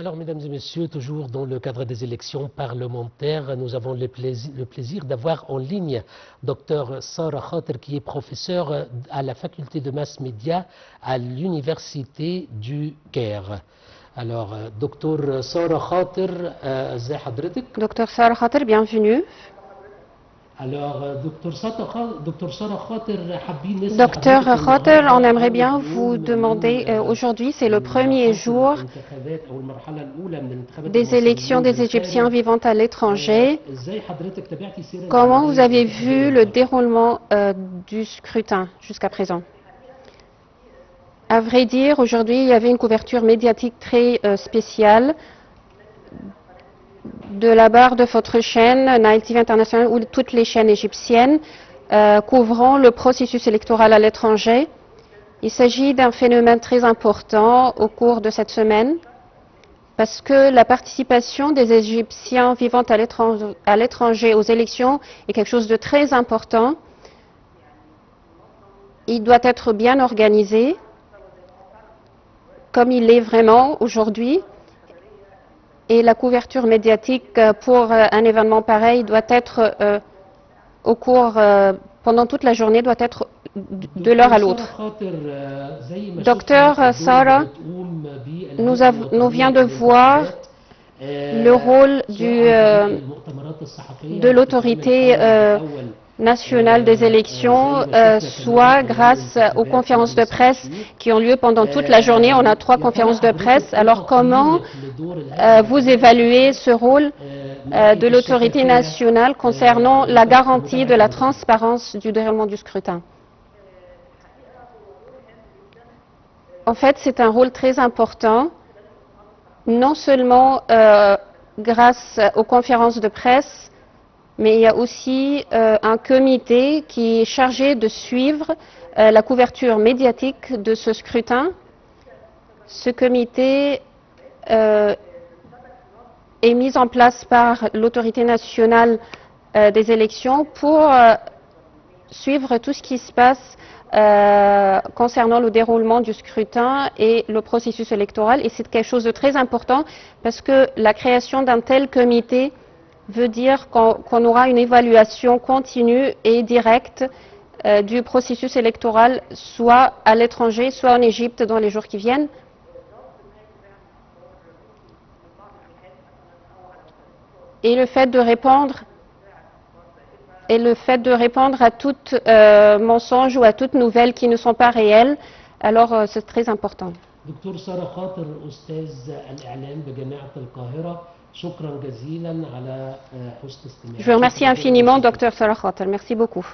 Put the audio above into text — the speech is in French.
Alors, mesdames et messieurs, toujours dans le cadre des élections parlementaires, nous avons le plaisir d'avoir en ligne Dr Sarah Khater, qui est professeur à la faculté de mass média à l'université du Caire. Alors, Dr Sarah Khater, ازي حضرتك؟ Dr Sarah Khater, bienvenue. Alors, Docteur Khater, on aimerait bien vous demander, aujourd'hui c'est le premier jour des élections des Égyptiens vivant à l'étranger. Comment vous avez vu le déroulement du scrutin jusqu'à présent? À vrai dire, aujourd'hui, il y avait une couverture médiatique très spéciale de la part de votre chaîne, Nile TV International, ou de toutes les chaînes égyptiennes couvrant le processus électoral à l'étranger. Il s'agit d'un phénomène très important au cours de cette semaine parce que la participation des Égyptiens vivant à l'étranger aux élections est quelque chose de très important. Il doit être bien organisé, comme il est vraiment aujourd'hui. Et la couverture médiatique pour un événement pareil doit être pendant toute la journée, doit être de l'heure à l'autre. Docteur Sarah, nous vient de voir le rôle de l'autorité nationale des élections, soit grâce aux conférences de presse qui ont lieu pendant toute la journée. On a 3 conférences de presse. Alors comment vous évaluez ce rôle de l'autorité nationale concernant la garantie de la transparence du déroulement du scrutin? En fait, c'est un rôle très important, non seulement grâce aux conférences de presse, mais il y a aussi un comité qui est chargé de suivre la couverture médiatique de ce scrutin. Ce comité est mis en place par l'autorité nationale des élections pour suivre tout ce qui se passe concernant le déroulement du scrutin et le processus électoral. Et c'est quelque chose de très important parce que la création d'un tel comité veut dire qu'on aura une évaluation continue et directe du processus électoral, soit à l'étranger, soit en Égypte dans les jours qui viennent. Et le fait de répondre à tout mensonge ou à toute nouvelle qui ne sont pas réelles, alors c'est très important. Je vous remercie infiniment, Dr Sarah Khater. Merci beaucoup.